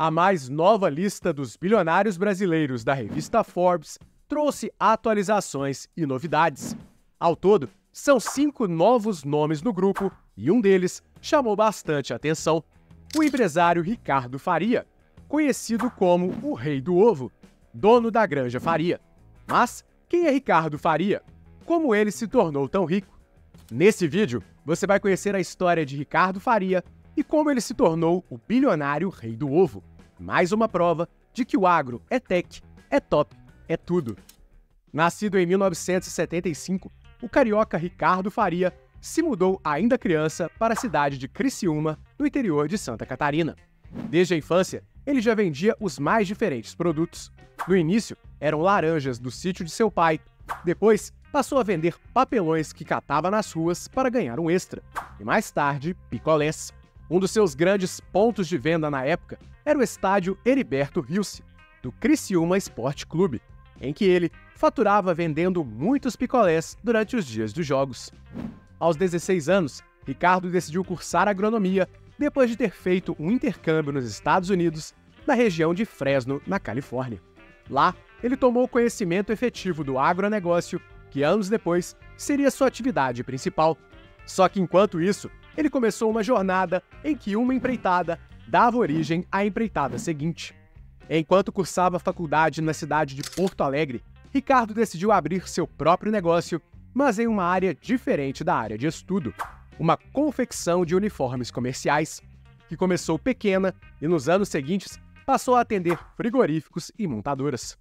A mais nova lista dos bilionários brasileiros da revista Forbes trouxe atualizações e novidades. Ao todo, são 5 novos nomes no grupo e um deles chamou bastante atenção: o empresário Ricardo Faria, conhecido como o Rei do Ovo, dono da Granja Faria. Mas quem é Ricardo Faria? Como ele se tornou tão rico? Nesse vídeo, você vai conhecer a história de Ricardo Faria e como ele se tornou o bilionário Rei do Ovo. Mais uma prova de que o agro é tech, é top, é tudo. Nascido em 1975, o carioca Ricardo Faria se mudou ainda criança para a cidade de Criciúma, no interior de Santa Catarina. Desde a infância, ele já vendia os mais diferentes produtos. No início, eram laranjas do sítio de seu pai. Depois, passou a vender papelões que catava nas ruas para ganhar um extra. E mais tarde, picolés. Um dos seus grandes pontos de venda na época era o estádio Heriberto Rilse, do Criciúma Esporte Clube, em que ele faturava vendendo muitos picolés durante os dias dos jogos. Aos 16 anos, Ricardo decidiu cursar agronomia depois de ter feito um intercâmbio nos Estados Unidos, na região de Fresno, na Califórnia. Lá, ele tomou conhecimento efetivo do agronegócio, que anos depois seria sua atividade principal. Só que enquanto isso, ele começou uma jornada em que uma empreitada dava origem à empreitada seguinte. Enquanto cursava a faculdade na cidade de Porto Alegre, Ricardo decidiu abrir seu próprio negócio, mas em uma área diferente da área de estudo: uma confecção de uniformes comerciais, que começou pequena e nos anos seguintes passou a atender frigoríficos e montadoras.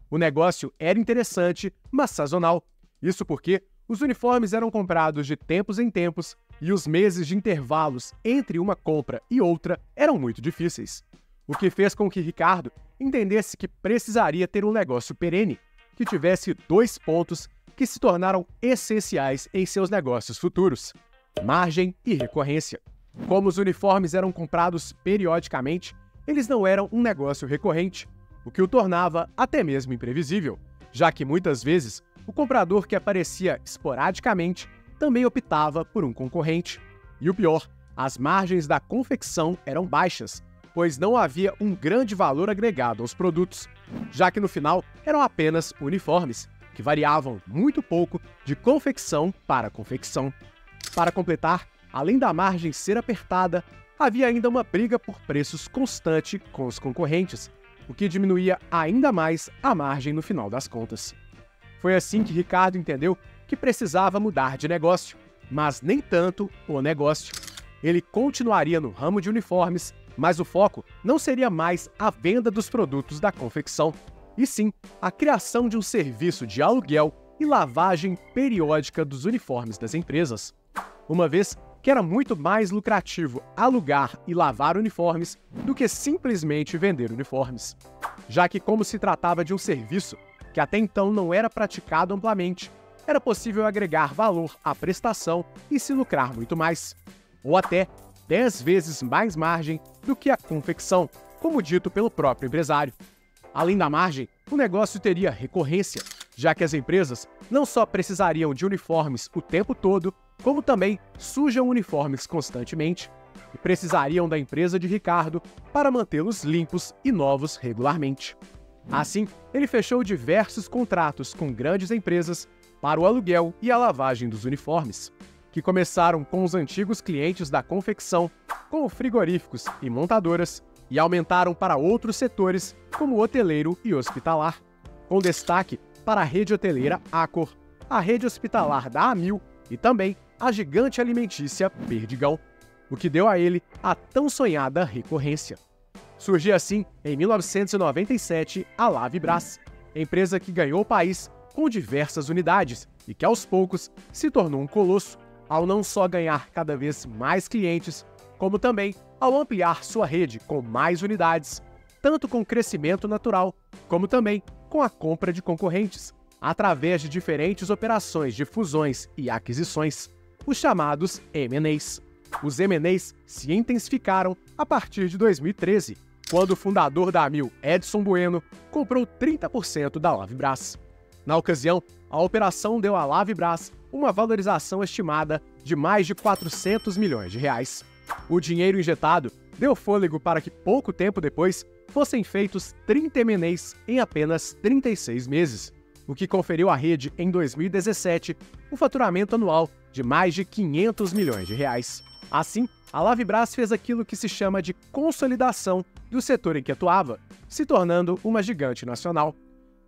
O negócio era interessante, mas sazonal. Isso porque os uniformes eram comprados de tempos em tempos e os meses de intervalos entre uma compra e outra eram muito difíceis. O que fez com que Ricardo entendesse que precisaria ter um negócio perene, que tivesse 2 pontos que se tornaram essenciais em seus negócios futuros: margem e recorrência. Como os uniformes eram comprados periodicamente, eles não eram um negócio recorrente, o que o tornava até mesmo imprevisível, já que muitas vezes o comprador que aparecia esporadicamente também optava por um concorrente. E o pior, as margens da confecção eram baixas, pois não havia um grande valor agregado aos produtos, já que no final eram apenas uniformes, que variavam muito pouco de confecção para confecção. Para completar, além da margem ser apertada, havia ainda uma briga por preços constante com os concorrentes, o que diminuía ainda mais a margem no final das contas. Foi assim que Ricardo entendeu que precisava mudar de negócio, mas nem tanto o negócio. Ele continuaria no ramo de uniformes, mas o foco não seria mais a venda dos produtos da confecção, e sim a criação de um serviço de aluguel e lavagem periódica dos uniformes das empresas. Uma vez que era muito mais lucrativo alugar e lavar uniformes do que simplesmente vender uniformes, já que, como se tratava de um serviço que até então não era praticado amplamente, era possível agregar valor à prestação e se lucrar muito mais, ou até 10 vezes mais margem do que a confecção, como dito pelo próprio empresário. Além da margem, o negócio teria recorrência, já que as empresas não só precisariam de uniformes o tempo todo, como também sujam uniformes constantemente, e precisariam da empresa de Ricardo para mantê-los limpos e novos regularmente. Assim, ele fechou diversos contratos com grandes empresas para o aluguel e a lavagem dos uniformes, que começaram com os antigos clientes da confecção, como frigoríficos e montadoras, e aumentaram para outros setores, como hoteleiro e hospitalar, com destaque para a rede hoteleira Accor, a rede hospitalar da Amil e também a gigante alimentícia Perdigão, o que deu a ele a tão sonhada recorrência. Surgiu assim, em 1997, a Lavibras, empresa que ganhou o país com diversas unidades e que aos poucos se tornou um colosso, ao não só ganhar cada vez mais clientes, como também ao ampliar sua rede com mais unidades, tanto com crescimento natural, como também com a compra de concorrentes, através de diferentes operações de fusões e aquisições, os chamados M&As. Os M&As se intensificaram a partir de 2013, quando o fundador da Amil, Edson Bueno, comprou 30% da Lavibras. Na ocasião, a operação deu à Lavibras uma valorização estimada de mais de 400 milhões de reais. O dinheiro injetado deu fôlego para que pouco tempo depois fossem feitos 30 M&As em apenas 36 meses, o que conferiu à rede, em 2017, um faturamento anual de mais de 500 milhões de reais. Assim, a Lavibras fez aquilo que se chama de consolidação do setor em que atuava, se tornando uma gigante nacional.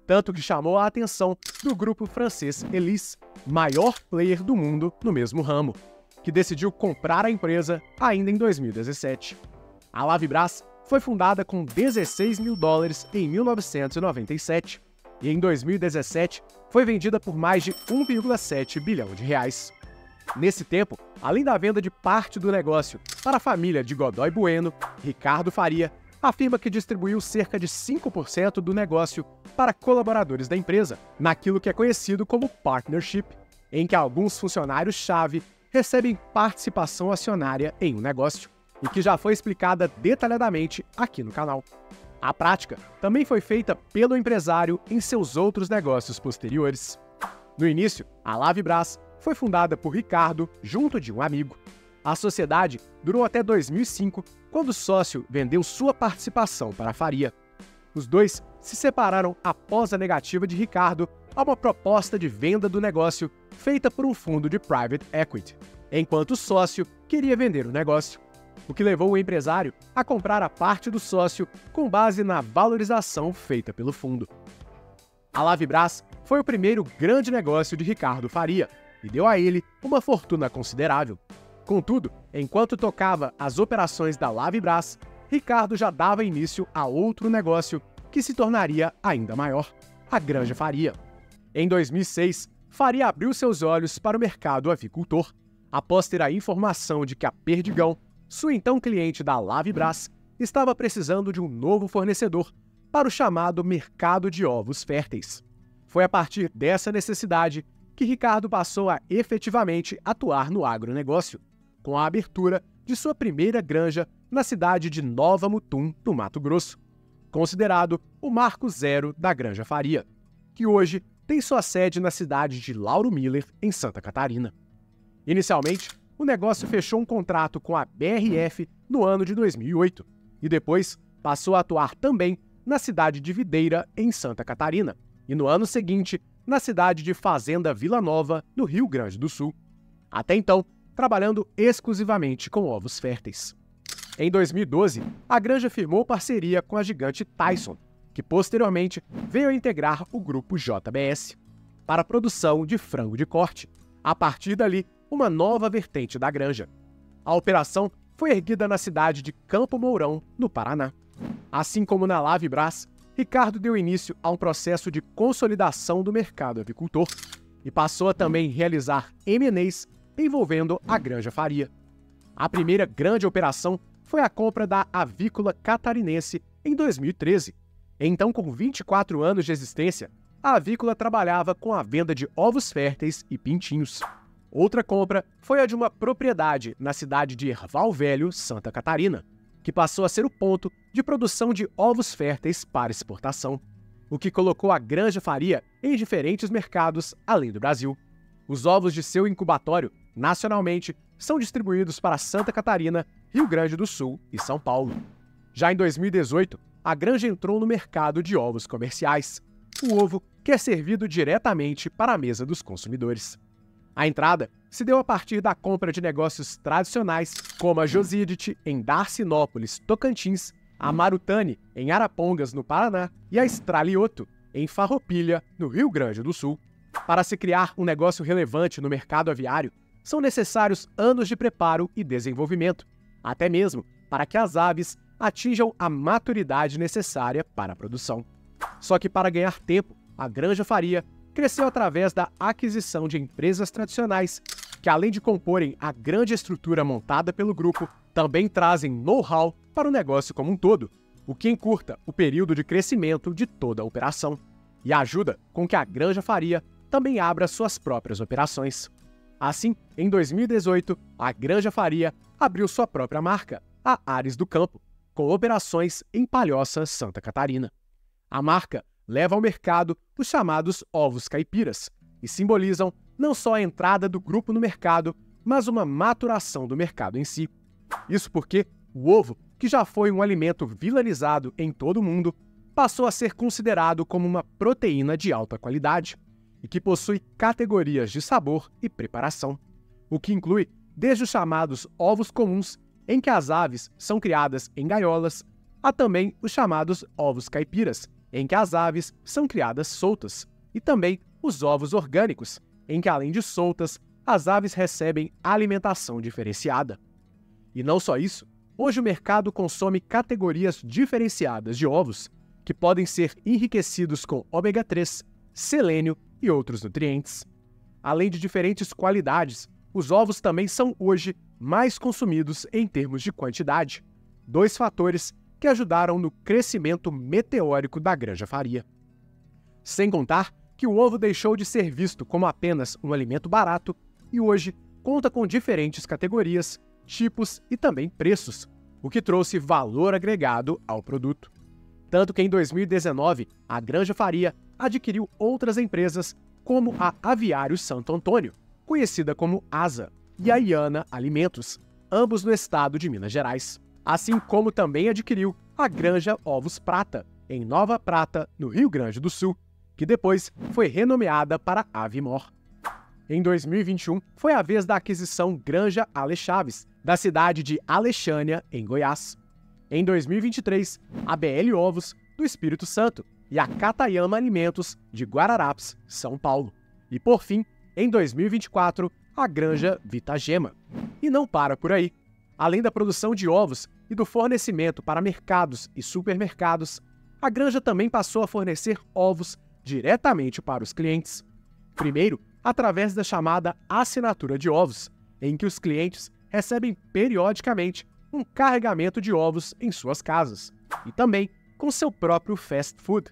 Tanto que chamou a atenção do grupo francês Elis, maior player do mundo no mesmo ramo, que decidiu comprar a empresa ainda em 2017. A Lavibras foi fundada com $16 mil em 1997 e em 2017 foi vendida por mais de 1,7 bilhão de reais. Nesse tempo, além da venda de parte do negócio para a família de Godoy Bueno, Ricardo Faria afirma que distribuiu cerca de 5% do negócio para colaboradores da empresa, naquilo que é conhecido como partnership, em que alguns funcionários-chave recebem participação acionária em um negócio, e que já foi explicada detalhadamente aqui no canal. A prática também foi feita pelo empresário em seus outros negócios posteriores. No início, a Lavibras foi fundada por Ricardo junto de um amigo. A sociedade durou até 2005, quando o sócio vendeu sua participação para a Faria. Os dois se separaram após a negativa de Ricardo a uma proposta de venda do negócio feita por um fundo de private equity, enquanto o sócio queria vender o negócio, o que levou o empresário a comprar a parte do sócio com base na valorização feita pelo fundo. A Lavibras foi o primeiro grande negócio de Ricardo Faria e deu a ele uma fortuna considerável. Contudo, enquanto tocava as operações da Lavibras, Ricardo já dava início a outro negócio que se tornaria ainda maior, a Granja Faria. Em 2006, Faria abriu seus olhos para o mercado avicultor, após ter a informação de que a Perdigão, sua então cliente da Lavibras, estava precisando de um novo fornecedor para o chamado mercado de ovos férteis. Foi a partir dessa necessidade que Ricardo passou a efetivamente atuar no agronegócio, com a abertura de sua primeira granja na cidade de Nova Mutum, no Mato Grosso, considerado o marco zero da Granja Faria, que hoje tem sua sede na cidade de Lauro Miller, em Santa Catarina. Inicialmente, o negócio fechou um contrato com a BRF no ano de 2008 e depois passou a atuar também na cidade de Videira, em Santa Catarina, e no ano seguinte na cidade de Fazenda Vila Nova, no Rio Grande do Sul. Até então, trabalhando exclusivamente com ovos férteis. Em 2012, a granja firmou parceria com a gigante Tyson, que posteriormente veio a integrar o grupo JBS, para a produção de frango de corte. A partir dali, uma nova vertente da granja. A operação foi erguida na cidade de Campo Mourão, no Paraná. Assim como na Lavibras, Ricardo deu início a um processo de consolidação do mercado avicultor e passou a também realizar M&As envolvendo a Granja Faria. A primeira grande operação foi a compra da Avícola Catarinense em 2013. Então, com 24 anos de existência, a avícola trabalhava com a venda de ovos férteis e pintinhos. Outra compra foi a de uma propriedade na cidade de Erval Velho, Santa Catarina, que passou a ser o ponto de produção de ovos férteis para exportação, o que colocou a Granja Faria em diferentes mercados além do Brasil. Os ovos de seu incubatório, nacionalmente, são distribuídos para Santa Catarina, Rio Grande do Sul e São Paulo. Já em 2018, a granja entrou no mercado de ovos comerciais, o ovo que é servido diretamente para a mesa dos consumidores. A entrada se deu a partir da compra de negócios tradicionais como a Josidit, em Darcinópolis, Tocantins, a Marutani, em Arapongas, no Paraná, e a Estralioto, em Farroupilha, no Rio Grande do Sul. Para se criar um negócio relevante no mercado aviário, são necessários anos de preparo e desenvolvimento, até mesmo para que as aves atinjam a maturidade necessária para a produção. Só que para ganhar tempo, a Granja Faria cresceu através da aquisição de empresas tradicionais, que além de comporem a grande estrutura montada pelo grupo, também trazem know-how para o negócio como um todo, o que encurta o período de crescimento de toda a operação e ajuda com que a Granja Faria também abra suas próprias operações. Assim, em 2018, a Granja Faria abriu sua própria marca, a Ares do Campo, com operações em Palhoça, Santa Catarina. A marca leva ao mercado os chamados ovos caipiras e simbolizam não só a entrada do grupo no mercado, mas uma maturação do mercado em si. Isso porque o ovo que já foi um alimento vilanizado em todo o mundo, passou a ser considerado como uma proteína de alta qualidade e que possui categorias de sabor e preparação, o que inclui desde os chamados ovos comuns, em que as aves são criadas em gaiolas, a também os chamados ovos caipiras, em que as aves são criadas soltas, e também os ovos orgânicos, em que além de soltas, as aves recebem alimentação diferenciada. E não só isso, hoje o mercado consome categorias diferenciadas de ovos, que podem ser enriquecidos com ômega 3, selênio e outros nutrientes. Além de diferentes qualidades, os ovos também são hoje mais consumidos em termos de quantidade, 2 fatores que ajudaram no crescimento meteórico da Granja Faria. Sem contar que o ovo deixou de ser visto como apenas um alimento barato e hoje conta com diferentes categorias, tipos e também preços, o que trouxe valor agregado ao produto. Tanto que em 2019, a Granja Faria adquiriu outras empresas como a Aviário Santo Antônio, conhecida como ASA, e a Iana Alimentos, ambos no estado de Minas Gerais. Assim como também adquiriu a Granja Ovos Prata, em Nova Prata, no Rio Grande do Sul, que depois foi renomeada para Avimor. Em 2021, foi a vez da aquisição Granja Ale Chaves, da cidade de Alexânia, em Goiás. Em 2023, a BL Ovos, do Espírito Santo, e a Katayama Alimentos, de Guararapes, São Paulo. E, por fim, em 2024, a Granja Vitagema. E não para por aí. Além da produção de ovos e do fornecimento para mercados e supermercados, a Granja também passou a fornecer ovos diretamente para os clientes. Primeiro, através da chamada assinatura de ovos, em que os clientes recebem periodicamente um carregamento de ovos em suas casas, e também com seu próprio fast food,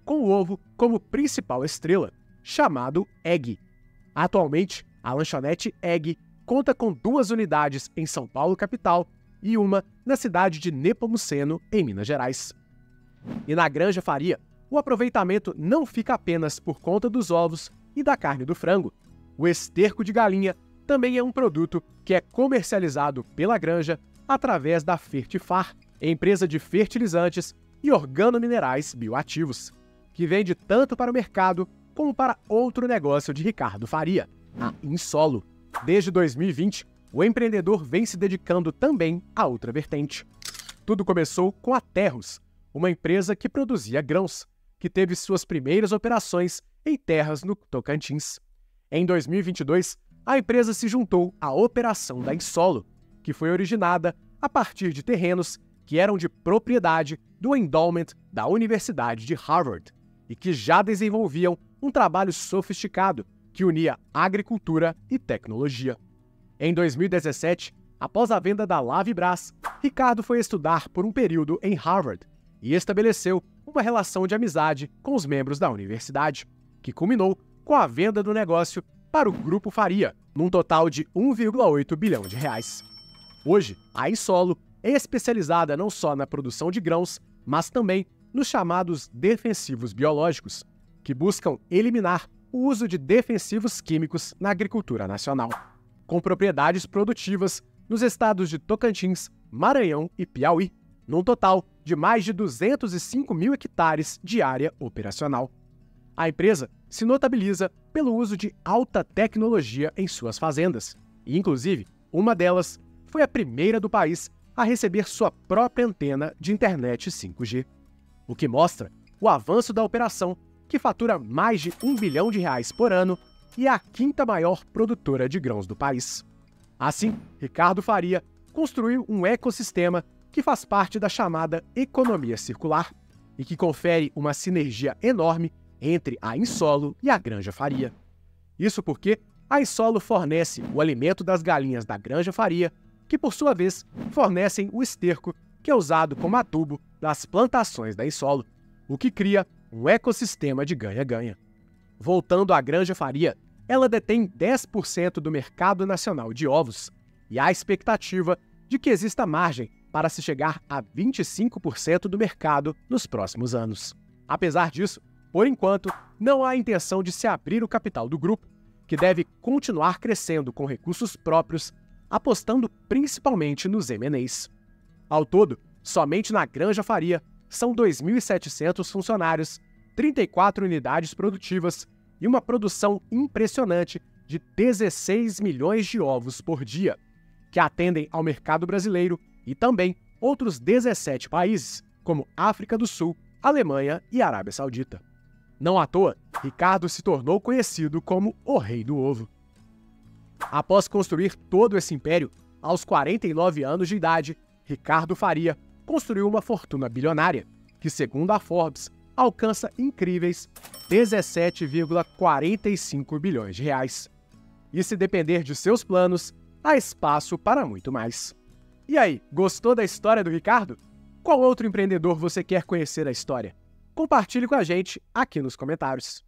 com o ovo como principal estrela, chamado Egg. Atualmente, a lanchonete Egg conta com 2 unidades em São Paulo capital e uma na cidade de Nepomuceno, em Minas Gerais. E na Granja Faria, o aproveitamento não fica apenas por conta dos ovos e da carne do frango. O esterco de galinha também é um produto que é comercializado pela Granja através da Fertifar, empresa de fertilizantes e organominerais bioativos, que vende tanto para o mercado como para outro negócio de Ricardo Faria, a Insolo. Desde 2020, o empreendedor vem se dedicando também a outra vertente. Tudo começou com a Terros, uma empresa que produzia grãos, que teve suas primeiras operações em terras no Tocantins. Em 2022, a empresa se juntou à operação da Insolo, que foi originada a partir de terrenos que eram de propriedade do endowment da Universidade de Harvard e que já desenvolviam um trabalho sofisticado que unia agricultura e tecnologia. Em 2017, após a venda da Lavibras, Ricardo foi estudar por um período em Harvard e estabeleceu uma relação de amizade com os membros da universidade, que culminou com a venda do negócio para o Grupo Faria, num total de 1,8 bilhão de reais. Hoje, a Insolo é especializada não só na produção de grãos, mas também nos chamados defensivos biológicos, que buscam eliminar o uso de defensivos químicos na agricultura nacional, com propriedades produtivas nos estados de Tocantins, Maranhão e Piauí, num total de mais de 205 mil hectares de área operacional. A empresa se notabiliza pelo uso de alta tecnologia em suas fazendas, e inclusive, uma delas foi a primeira do país a receber sua própria antena de internet 5G, o que mostra o avanço da operação, que fatura mais de 1 bilhão de reais por ano e é a 5ª maior produtora de grãos do país. Assim, Ricardo Faria construiu um ecossistema que faz parte da chamada economia circular e que confere uma sinergia enorme entre a Insolo e a Granja Faria. Isso porque a Insolo fornece o alimento das galinhas da Granja Faria, que por sua vez fornecem o esterco que é usado como adubo das plantações da Insolo, o que cria um ecossistema de ganha-ganha. Voltando à Granja Faria, ela detém 10% do mercado nacional de ovos e há expectativa de que exista margem para se chegar a 25% do mercado nos próximos anos. Apesar disso, por enquanto, não há intenção de se abrir o capital do grupo, que deve continuar crescendo com recursos próprios, apostando principalmente nos M&As. Ao todo, Somente na Granja Faria são 2.700 funcionários, 34 unidades produtivas e uma produção impressionante de 16 milhões de ovos por dia, que atendem ao mercado brasileiro e também outros 17 países, como África do Sul, Alemanha e Arábia Saudita. Não à toa, Ricardo se tornou conhecido como o Rei do Ovo. Após construir todo esse império, aos 49 anos de idade, Ricardo Faria construiu uma fortuna bilionária, que, segundo a Forbes, alcança incríveis 17,45 bilhões de reais. E se depender de seus planos, há espaço para muito mais. E aí, gostou da história do Ricardo? Qual outro empreendedor você quer conhecer a história? Compartilhe com a gente aqui nos comentários.